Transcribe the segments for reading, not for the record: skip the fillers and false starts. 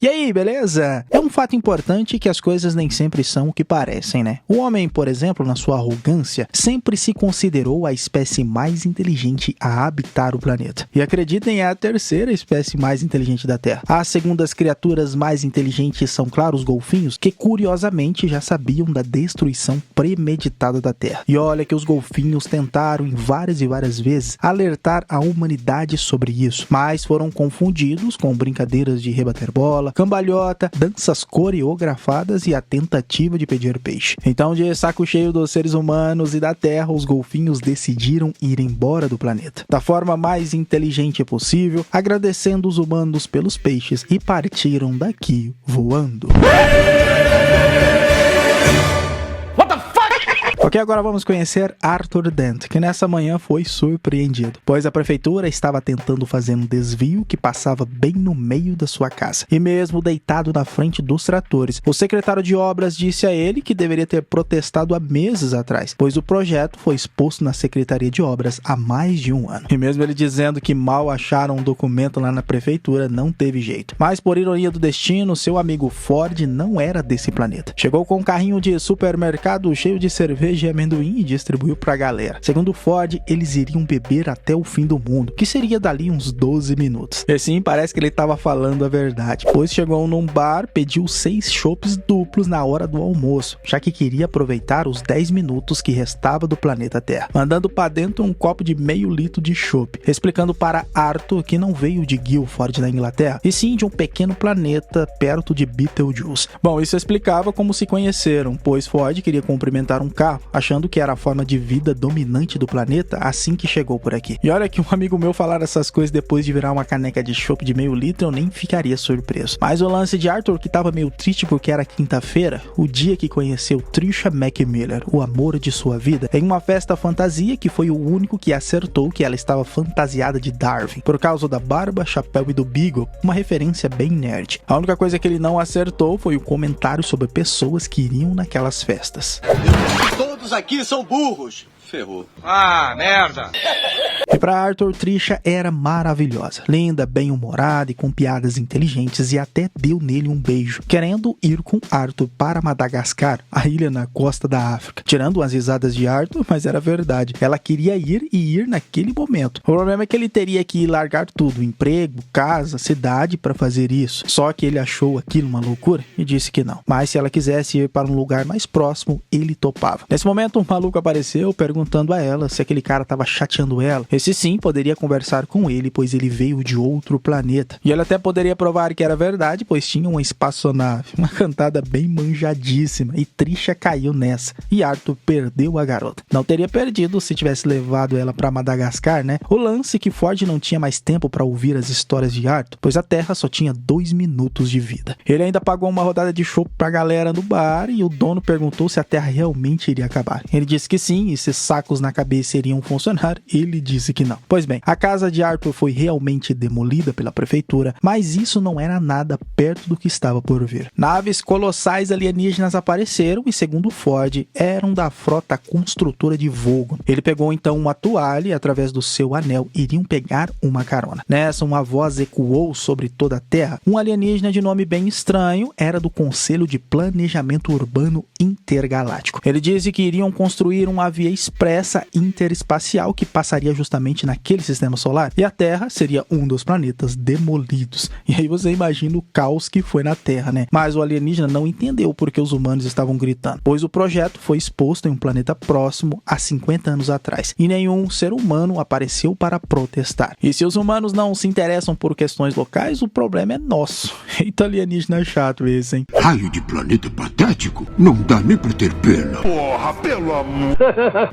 E aí, beleza? É um fato importante que as coisas nem sempre são o que parecem, né? O homem, por exemplo, na sua arrogância, sempre se considerou a espécie mais inteligente a habitar o planeta. E acreditem, é a terceira espécie mais inteligente da Terra. As segundas criaturas mais inteligentes são, claro, os golfinhos, que curiosamente já sabiam da destruição premeditada da Terra. E olha que os golfinhos tentaram em várias e várias vezes alertar a humanidade sobre isso, mas foram confundidos com brincadeiras de rebater bola, cambalhota, danças coreografadas e a tentativa de pedir peixe. Então, de saco cheio dos seres humanos e da Terra, os golfinhos decidiram ir embora do planeta, da forma mais inteligente possível, agradecendo os humanos pelos peixes e partiram daqui voando. Ok, agora vamos conhecer Arthur Dent, que nessa manhã foi surpreendido, pois a prefeitura estava tentando fazer um desvio que passava bem no meio da sua casa. E mesmo deitado na frente dos tratores, o secretário de obras disse a ele que deveria ter protestado há meses atrás, pois o projeto foi exposto na Secretaria de Obras há mais de um ano. E mesmo ele dizendo que mal acharam um documento lá na prefeitura, não teve jeito. Mas por ironia do destino, seu amigo Ford não era desse planeta. Chegou com um carrinho de supermercado cheio de cerveja e amendoim e distribuiu pra galera. Segundo Ford, eles iriam beber até o fim do mundo, que seria dali uns 12 minutos. E sim, parece que ele estava falando a verdade, pois chegou num bar, pediu 6 chopps duplos na hora do almoço, já que queria aproveitar os 10 minutos que restava do planeta Terra, mandando pra dentro um copo de meio litro de chopp, explicando para Arthur que não veio de Guilford, na Inglaterra, e sim de um pequeno planeta perto de Betelgeuse. Bom, isso explicava como se conheceram, pois Ford queria cumprimentar um carro, achando que era a forma de vida dominante do planeta assim que chegou por aqui. E olha que um amigo meu falar essas coisas depois de virar uma caneca de chopp de meio litro, eu nem ficaria surpreso. Mas o lance de Arthur, que tava meio triste porque era quinta-feira, o dia que conheceu Trisha McMiller, o amor de sua vida, em uma festa fantasia que foi o único que acertou que ela estava fantasiada de Darwin, por causa da barba, chapéu e do Beagle, uma referência bem nerd. A única coisa que ele não acertou foi o comentário sobre pessoas que iriam naquelas festas. Todos aqui são burros. Ferrou. Ah, merda! E para Arthur, Trisha era maravilhosa, linda, bem-humorada e com piadas inteligentes, e até deu nele um beijo, querendo ir com Arthur para Madagascar, a ilha na costa da África. Tirando umas risadas de Arthur, mas era verdade. Ela queria ir naquele momento. O problema é que ele teria que largar tudo, emprego, casa, cidade para fazer isso. Só que ele achou aquilo uma loucura e disse que não. Mas se ela quisesse ir para um lugar mais próximo, ele topava. Nesse momento, um maluco apareceu perguntando a ela se aquele cara estava chateando ela. Esse sim poderia conversar com ele, pois ele veio de outro planeta. E ele até poderia provar que era verdade, pois tinha uma espaçonave, uma cantada bem manjadíssima, e Trisha caiu nessa, e Arthur perdeu a garota. Não teria perdido se tivesse levado ela para Madagascar, né? O lance é que Ford não tinha mais tempo para ouvir as histórias de Arthur, pois a Terra só tinha 2 minutos de vida. Ele ainda pagou uma rodada de chopp pra galera no bar, e o dono perguntou se a Terra realmente iria acabar. Ele disse que sim, e se sacos na cabeça iriam funcionar, ele disse que não. Pois bem, a casa de Arthur foi realmente demolida pela prefeitura, mas isso não era nada perto do que estava por vir. Naves colossais alienígenas apareceram e, segundo Ford, eram da frota construtora de Vogon. Ele pegou então uma toalha e, através do seu anel, iriam pegar uma carona. Nessa, uma voz ecoou sobre toda a Terra. Um alienígena de nome bem estranho era do Conselho de Planejamento Urbano Intergaláctico. Ele disse que iriam construir uma via expressa interespacial que passaria justamente naquele sistema solar, e a Terra seria um dos planetas demolidos. E aí você imagina o caos que foi na Terra, né? Mas o alienígena não entendeu porque os humanos estavam gritando, pois o projeto foi exposto em um planeta próximo há 50 anos atrás, e nenhum ser humano apareceu para protestar. E se os humanos não se interessam por questões locais, o problema é nosso. Eita, alienígena chato esse, hein? Raio de planeta patético? Não dá nem pra ter pena. Porra, pelo amor!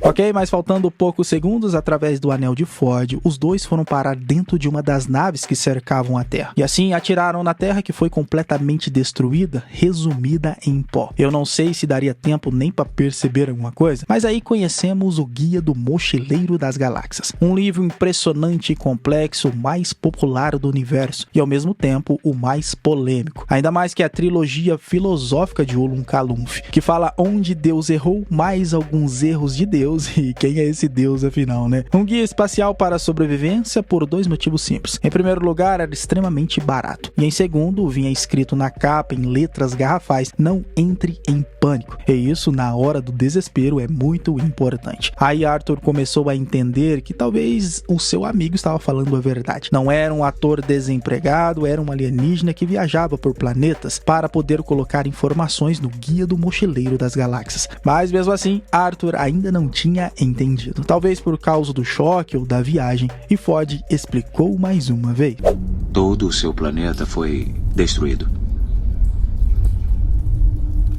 Ok, mas faltando poucos segundos, através do anel de Ford, os dois foram parar dentro de uma das naves que cercavam a Terra. E assim atiraram na Terra, que foi completamente destruída, resumida em pó. Eu não sei se daria tempo nem para perceber alguma coisa, mas aí conhecemos o Guia do Mochileiro das Galáxias. Um livro impressionante e complexo, o mais popular do universo e ao mesmo tempo o mais polêmico. Ainda mais que a trilogia filosófica de Ullum Kalumf, que fala onde Deus errou, mais alguns erros de Deus Deus, e quem é esse Deus afinal, né? Um guia espacial para a sobrevivência por 2 motivos simples. Em primeiro lugar, era extremamente barato. E em segundo, vinha escrito na capa em letras garrafais: não entre em pânico. E isso, na hora do desespero, é muito importante. Aí Arthur começou a entender que talvez o seu amigo estava falando a verdade. Não era um ator desempregado, era um alienígena que viajava por planetas para poder colocar informações no Guia do Mochileiro das Galáxias. Mas mesmo assim, Arthur ainda não tinha entendido. Talvez por causa do choque ou da viagem, e Ford explicou mais uma vez. Todo o seu planeta foi destruído.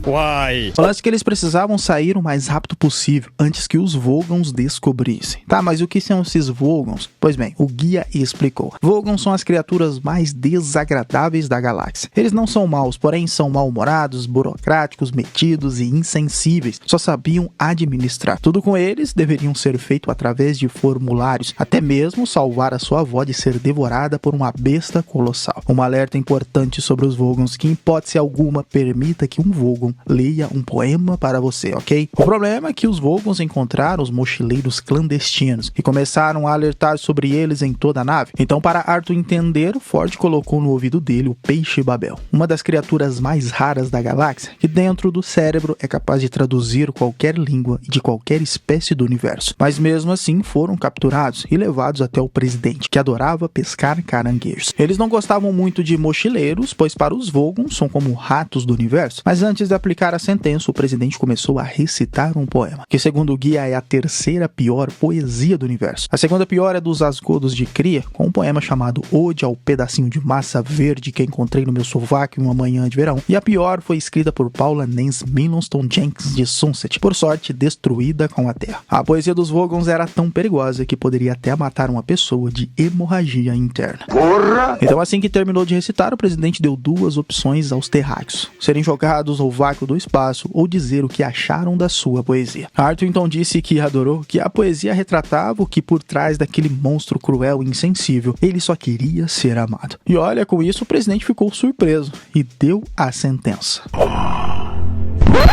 Uai! Falasse que eles precisavam sair o mais rápido possível, antes que os Vogons descobrissem. Tá, mas o que são esses Vogons? Pois bem, o guia explicou. Vogons são as criaturas mais desagradáveis da galáxia. Eles não são maus, porém são mal-humorados, burocráticos, metidos e insensíveis. Só sabiam administrar. Tudo com eles deveriam ser feito através de formulários, até mesmo salvar a sua avó de ser devorada por uma besta colossal. Um alerta importante sobre os Vogons, que em hipótese alguma permita que um Vogon leia um poema para você, ok? O problema é que os Vogons encontraram os mochileiros clandestinos e começaram a alertar sobre eles em toda a nave. Então, para Arthur entender, Ford colocou no ouvido dele o Peixe Babel, uma das criaturas mais raras da galáxia, que dentro do cérebro é capaz de traduzir qualquer língua de qualquer espécie do universo. Mas mesmo assim foram capturados e levados até o presidente, que adorava pescar caranguejos. Eles não gostavam muito de mochileiros, pois para os Vogons são como ratos do universo. Mas antes de aplicar a sentença, o presidente começou a recitar um poema, que segundo o guia é a terceira pior poesia do universo. A segunda pior é dos Asgodos de Cria, com um poema chamado Ode ao pedacinho de massa verde que encontrei no meu sovaco em uma manhã de verão. E a pior foi escrita por Paula Nance Millonston Jenkins de Sunset, por sorte destruída com a terra. A poesia dos Vogons era tão perigosa que poderia até matar uma pessoa de hemorragia interna. Porra! Então assim que terminou de recitar, o presidente deu 2 opções aos terráqueos: serem jogados ao vácuo do espaço ou dizer o que acharam da sua poesia. Arthur então disse que adorou que a poesia retratava o que por trás daquele monstro cruel e insensível ele só queria ser amado. E olha, com isso o presidente ficou surpreso e deu a sentença.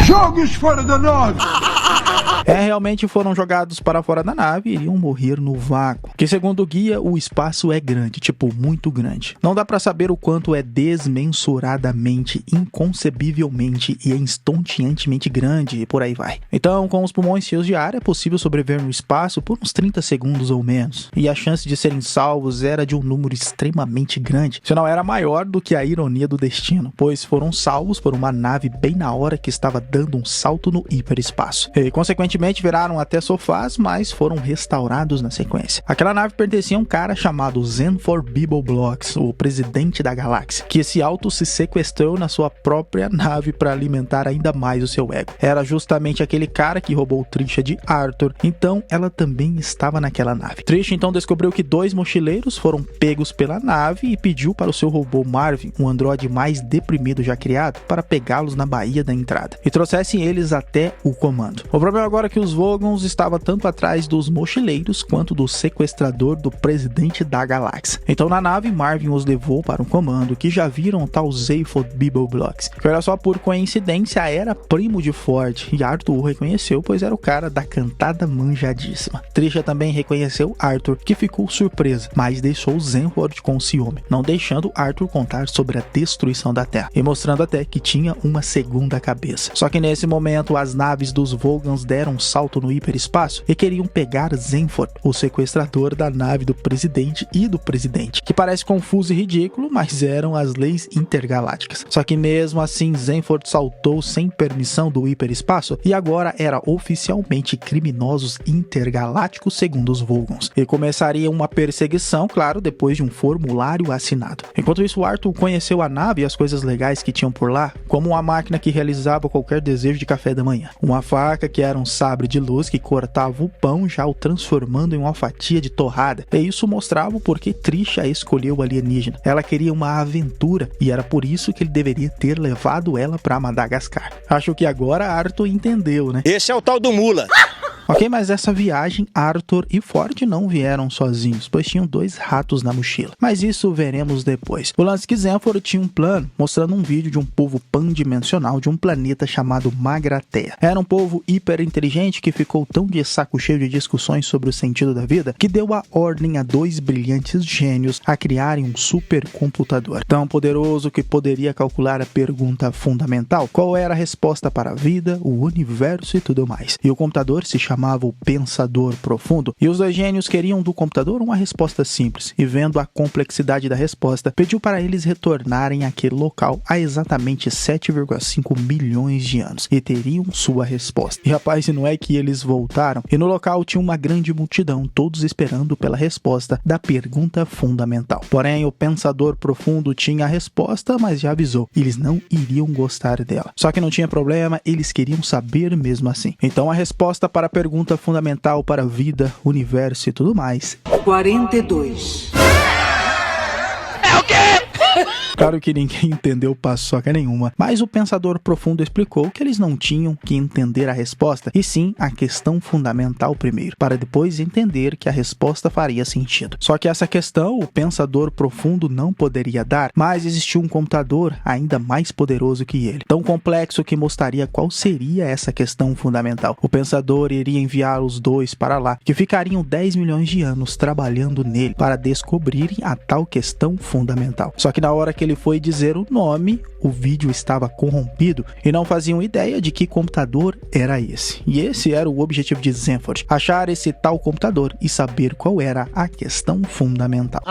Jogue-os fora da nave! Realmente foram jogados para fora da nave e iriam morrer no vácuo. Que segundo o guia, o espaço é grande, tipo, muito grande. Não dá para saber o quanto é desmensuradamente, inconcebivelmente e estonteantemente grande e por aí vai. Então, com os pulmões cheios de ar, é possível sobreviver no espaço por uns 30 segundos ou menos. E a chance de serem salvos era de um número extremamente grande, se não era maior do que a ironia do destino, pois foram salvos por uma nave bem na hora que estava dando um salto no hiperespaço. E, consequentemente, viraram até sofás, mas foram restaurados na sequência. Aquela nave pertencia a um cara chamado Zenford Beeblebrox, o presidente da galáxia, que se se sequestrou na sua própria nave para alimentar ainda mais o seu ego. Era justamente aquele cara que roubou Trisha de Arthur, então ela também estava naquela nave. Trisha então descobriu que 2 mochileiros foram pegos pela nave e pediu para o seu robô Marvin, um androide mais deprimido já criado, para pegá-los na baía da entrada e trouxessem eles até o comando. O problema agora é que os Vogons estavam tanto atrás dos mochileiros quanto do sequestrador do presidente da galáxia. Então na nave, Marvin os levou para um comando que já viram o tal Zenford Beeblebrox, que olha só, por coincidência era primo de Ford, e Arthur o reconheceu, pois era o cara da cantada manjadíssima. Trisha também reconheceu Arthur, que ficou surpresa, mas deixou Zenford com ciúme, não deixando Arthur contar sobre a destruição da Terra, e mostrando até que tinha uma segunda cabeça. Só que nesse momento as naves dos Vogons deram um salto no hiperespaço e queriam pegar Zenford, o sequestrador da nave do presidente e do presidente, que parece confuso e ridículo, mas eram as leis intergalácticas. Só que mesmo assim Zenford saltou sem permissão do hiperespaço e agora era oficialmente criminosos intergalácticos segundo os Vogons, e começaria uma perseguição, claro, depois de um formulário assinado. Enquanto isso, Arthur conheceu a nave e as coisas legais que tinham por lá, como uma máquina que realizava qualquer desejo de café da manhã, uma faca que era um sabre de luz que cortava o pão, já o transformando em uma fatia de torrada. E isso mostrava o porquê Trisha escolheu o alienígena. Ela queria uma aventura e era por isso que ele deveria ter levado ela para Madagascar. Acho que agora Arthur entendeu, né? Esse é o tal do Mula. Ok, mas essa viagem, Arthur e Ford não vieram sozinhos, pois tinham 2 ratos na mochila. Mas isso veremos depois. O lance que Zenford tinha um plano, mostrando um vídeo de um povo pandimensional de um planeta chamado Magratea. Era um povo hiper inteligente que ficou tão de saco cheio de discussões sobre o sentido da vida que deu a ordem a 2 brilhantes gênios a criarem um supercomputador tão poderoso que poderia calcular a pergunta fundamental: qual era a resposta para a vida, o universo e tudo mais. E o computador se chamava o Pensador Profundo, e os 2 gênios queriam do computador uma resposta simples, e vendo a complexidade da resposta, pediu para eles retornarem àquele local há exatamente 7,5 milhões de anos, e teriam sua resposta. E rapaz, não é que eles voltaram, e no local tinha uma grande multidão, todos esperando pela resposta da pergunta fundamental. Porém, o Pensador Profundo tinha a resposta, mas já avisou, eles não iriam gostar dela. Só que não tinha problema, eles queriam saber mesmo assim. Então a resposta para a pergunta fundamental para a vida, universo e tudo mais: 42. Claro que ninguém entendeu paçoca nenhuma, mas o Pensador Profundo explicou que eles não tinham que entender a resposta, e sim a questão fundamental primeiro, para depois entender que a resposta faria sentido. Só que essa questão o Pensador Profundo não poderia dar, mas existia um computador ainda mais poderoso que ele, tão complexo que mostraria qual seria essa questão fundamental. O Pensador iria enviar os 2 para lá, que ficariam 10 milhões de anos trabalhando nele para descobrirem a tal questão fundamental. Só que na hora que ele foi dizer o nome, o vídeo estava corrompido e não faziam ideia de que computador era esse. E esse era o objetivo de Zenford, achar esse tal computador e saber qual era a questão fundamental.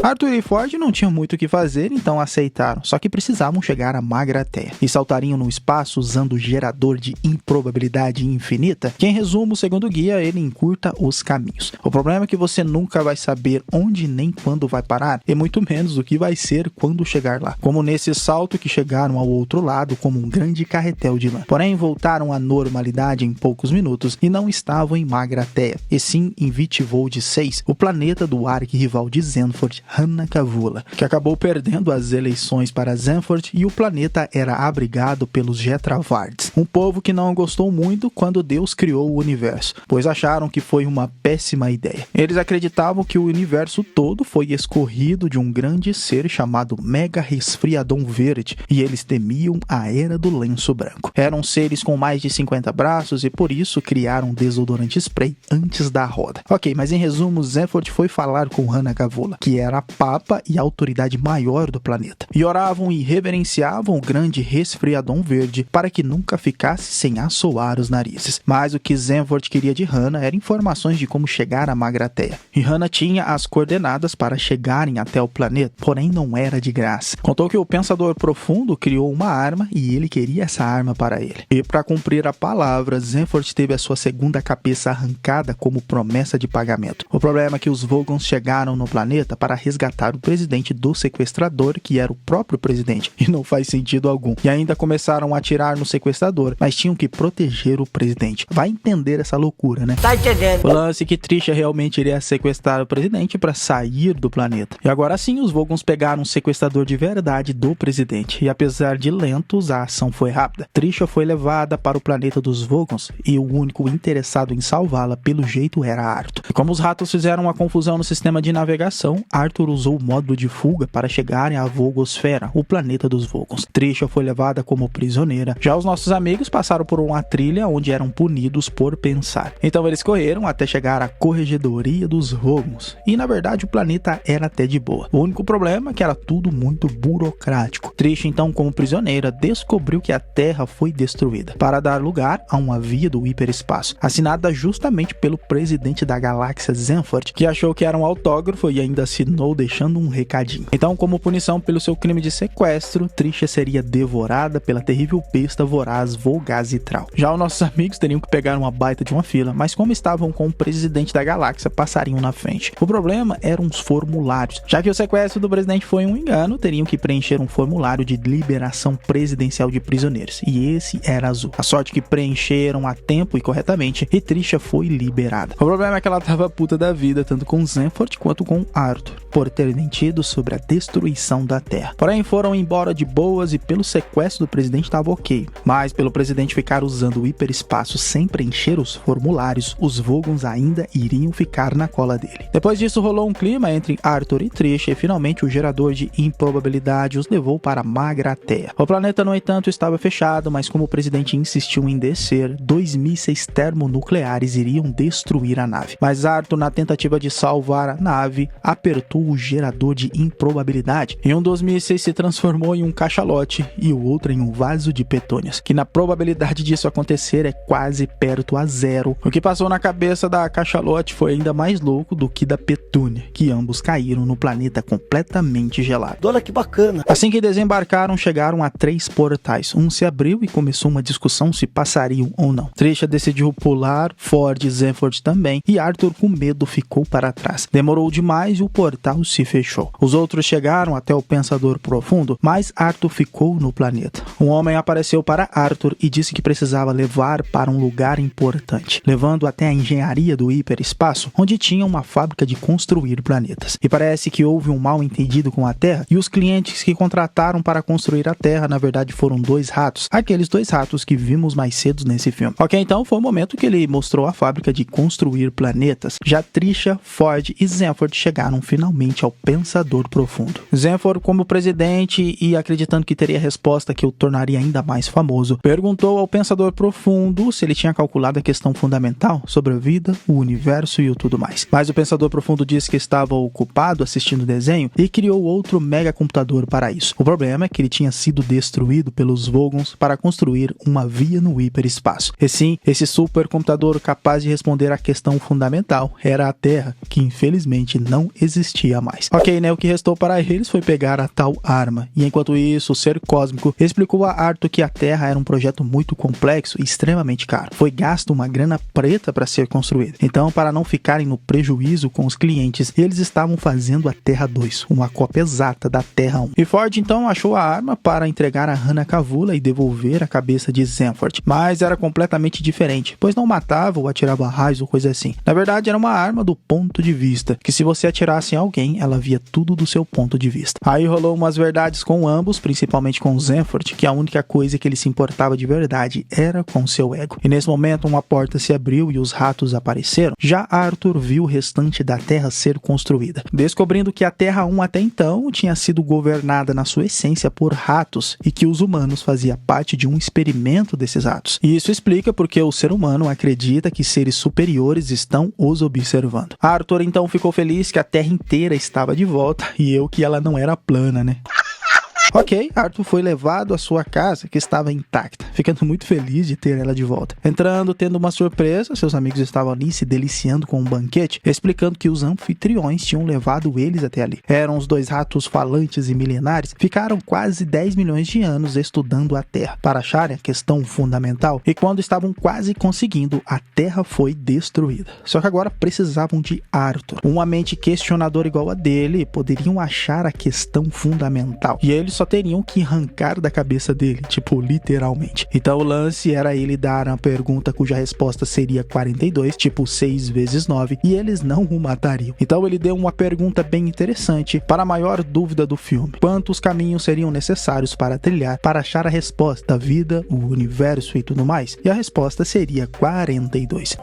Arthur e Ford não tinham muito o que fazer, então aceitaram, só que precisavam chegar a Magratea e saltariam no espaço usando o gerador de improbabilidade infinita, que em resumo, segundo o guia, ele encurta os caminhos. O problema é que você nunca vai saber onde nem quando vai parar, e muito menos o que vai ser quando chegar lá, como nesse salto que chegaram ao outro lado como um grande carretel de lã. Porém, voltaram à normalidade em poucos minutos e não estavam em Magratea, e sim em Vitivold 6, o planeta do arquirrival de Zenford, Hanna-Kavula, que acabou perdendo as eleições para Zenford, e o planeta era abrigado pelos Getravards, um povo que não gostou muito quando Deus criou o universo, pois acharam que foi uma péssima ideia. Eles acreditavam que o universo todo foi escorrido de um grande ser chamado Mega Resfriadon Verde, e eles temiam a Era do Lenço Branco. Eram seres com mais de 50 braços e por isso criaram um desodorante spray antes da roda. Ok, mas em resumo, Zenford foi falar com Hanna-Kavula, que era a papa e a autoridade maior do planeta, e oravam e reverenciavam o grande Resfriadon Verde para que nunca ficasse sem assoar os narizes. Mas o que Zenford queria de Hanna eram informações de como chegar a Magratea, e Hanna tinha as coordenadas para chegarem até o planeta, porém não era de graça. Contou que o Pensador Profundo criou uma arma e ele queria essa arma para ele. E para cumprir a palavra, Zenford teve a sua segunda cabeça arrancada como promessa de pagamento. O problema é que os Vogons chegaram no planeta para resgatar o presidente do sequestrador, que era o próprio presidente, e não faz sentido algum. E ainda começaram a atirar no sequestrador, mas tinham que proteger o presidente. Vai entender essa loucura, né? Tá entendendo? O lance é que Trisha realmente iria sequestrar o presidente para sair do planeta. E agora sim, os Vogons pegaram um sequestrador de verdade do presidente, e apesar de lentos, a ação foi rápida. Trisha foi levada para o planeta dos Vogons, e o único interessado em salvá-la, pelo jeito, era Arthur. E como os ratos fizeram uma confusão no sistema de navegação, Arthur usou o módulo de fuga para chegarem à Vogosfera, o planeta dos Vogons. Trisha foi levada como prisioneira. Já os nossos amigos passaram por uma trilha onde eram punidos por pensar. Então eles correram até chegar à corregedoria dos Vogons, e na verdade o planeta era até de boa. O único problema é que era tudo muito burocrático. Trisha, então, como prisioneira, descobriu que a Terra foi destruída para dar lugar a uma via do hiperespaço, assinada justamente pelo presidente da galáxia Zenford, que achou que era um autógrafo e ainda assinou deixando um recadinho. Então, como punição pelo seu crime de sequestro, Trisha seria devorada pela terrível besta voraz Volgazitral. Já os nossos amigos teriam que pegar uma baita de uma fila, mas como estavam com o presidente da galáxia, passariam na frente. O problema eram os formulários, já que o sequestro do presidente foi um engano. ano, teriam que preencher um formulário de liberação presidencial de prisioneiros, e esse era azul. A sorte que preencheram a tempo e corretamente, e Trisha foi liberada. O problema é que ela tava puta da vida, tanto com Zenford quanto com Arthur, por terem mentido sobre a destruição da Terra. Porém, foram embora de boas e pelo sequestro do presidente estava ok. Mas pelo presidente ficar usando o hiperespaço sem preencher os formulários, os Vogons ainda iriam ficar na cola dele. Depois disso, rolou um clima entre Arthur e Trisha e finalmente o gerador de improbabilidade os levou para a Magra Terra. O planeta, no entanto, estava fechado, mas como o presidente insistiu em descer, 2 mísseis termonucleares iriam destruir a nave. Mas Arthur, na tentativa de salvar a nave, apertou o gerador de improbabilidade e um dos mísseis se transformou em um cachalote e o outro em um vaso de petúnias, que na probabilidade disso acontecer é quase perto a zero. O que passou na cabeça da cachalote foi ainda mais louco do que da petúnia, que ambos caíram no planeta completamente gelado. Olha que bacana! Assim que desembarcaram, chegaram a 3 portais. Um se abriu e começou uma discussão se passariam ou não. Trisha decidiu pular, Ford e Zenford também, e Arthur com medo ficou para trás. Demorou demais e o portal se fechou. Os outros chegaram até o Pensador Profundo, mas Arthur ficou no planeta. Um homem apareceu para Arthur e disse que precisava levar para um lugar importante, levando até a engenharia do hiperespaço, onde tinha uma fábrica de construir planetas. E parece que houve um mal-entendido com a Terra, e os clientes que contrataram para construir a Terra, na verdade, foram 2 ratos, aqueles 2 ratos que vimos mais cedo nesse filme. Ok, então foi o momento que ele mostrou a fábrica de construir planetas. Já Trisha, Ford e Zenford chegaram finalmente ao Pensador Profundo. Zenford, como presidente e acreditando que teria a resposta que o tornaria ainda mais famoso, perguntou ao Pensador Profundo se ele tinha calculado a questão fundamental sobre a vida, o universo e o tudo mais. Mas o Pensador Profundo disse que estava ocupado assistindo o desenho e criou outro megacomputador para isso. O problema é que ele tinha sido destruído pelos Vogons para construir uma via no hiperespaço. E sim, esse supercomputador capaz de responder à questão fundamental era a Terra, que infelizmente não existia mais. Ok, né? O que restou para eles foi pegar a tal arma. E enquanto isso, o ser cósmico explicou a Arthur que a Terra era um projeto muito complexo e extremamente caro. Foi gasto uma grana preta para ser construído. Então, para não ficarem no prejuízo com os clientes, eles estavam fazendo a Terra 2, uma cópia exata da Terra 1. E Ford então achou a arma para entregar a Hannah Kavula e devolver a cabeça de Zenford. Mas era completamente diferente, pois não matava ou atirava raios ou coisa assim. Na verdade, era uma arma do ponto de vista, que se você atirasse em alguém, ela via tudo do seu ponto de vista. Aí rolou umas verdades com ambos, principalmente com Zenford, que a única coisa que ele se importava de verdade era com seu ego. E nesse momento, uma porta se abriu e os ratos apareceram. Já Arthur viu o restante da Terra ser construída, descobrindo que a Terra 1 até então tinha sido governada na sua essência por ratos e que os humanos faziam parte de um experimento desses ratos. E isso explica porque o ser humano acredita que seres superiores estão os observando. Arthur então ficou feliz que a Terra inteira estava de volta e que ela não era plana, né? Ok, Arthur foi levado à sua casa, que estava intacta, ficando muito feliz de ter ela de volta. Entrando, tendo uma surpresa, seus amigos estavam ali se deliciando com um banquete, explicando que os anfitriões tinham levado eles até ali. Eram os 2 ratos falantes e milenares, ficaram quase 10 milhões de anos estudando a Terra, para acharem a questão fundamental, e quando estavam quase conseguindo, a Terra foi destruída. Só que agora precisavam de Arthur. Uma mente questionadora igual a dele, poderiam achar a questão fundamental, e eles só teriam que arrancar da cabeça dele, tipo, literalmente. Então o lance era ele dar uma pergunta cuja resposta seria 42, tipo 6 vezes 9, e eles não o matariam. Então ele deu uma pergunta bem interessante para a maior dúvida do filme: quantos caminhos seriam necessários para trilhar para achar a resposta da vida, o universo e tudo mais? E a resposta seria 42.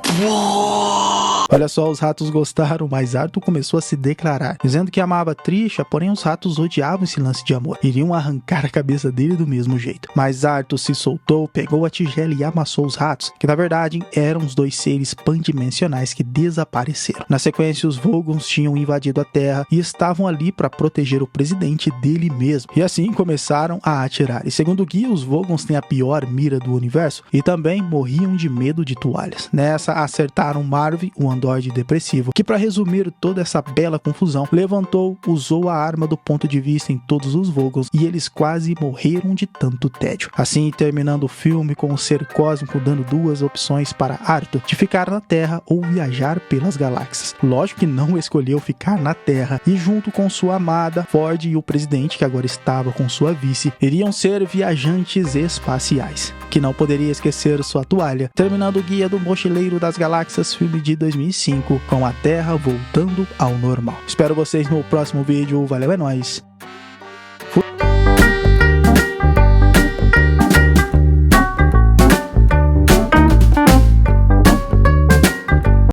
Olha só, os ratos gostaram, mas Arthur começou a se declarar, dizendo que amava Trisha, porém os ratos odiavam esse lance de amor. Iriam arrancar a cabeça dele do mesmo jeito. Mas Arthur se soltou, pegou a tigela e amassou os ratos, que na verdade eram os 2 seres pandimensionais que desapareceram. Na sequência, os Vogons tinham invadido a Terra e estavam ali para proteger o presidente dele mesmo. E assim começaram a atirar. E segundo o guia, os Vogons têm a pior mira do universo e também morriam de medo de toalhas. Nessa, acertaram Marv, o androide depressivo, que para resumir toda essa bela confusão, levantou, usou a arma do ponto de vista em todos os Vogons e eles quase morreram de tanto tédio. Assim, terminando o filme com o ser cósmico dando duas opções para Arthur, de ficar na Terra ou viajar pelas galáxias. Lógico que não escolheu ficar na Terra, e junto com sua amada, Ford e o presidente, que agora estava com sua vice, iriam ser viajantes espaciais, que não poderia esquecer sua toalha, terminando o Guia do Mochileiro das Galáxias, filme de 2005, com a Terra voltando ao normal. Espero vocês no próximo vídeo, valeu, é nóis!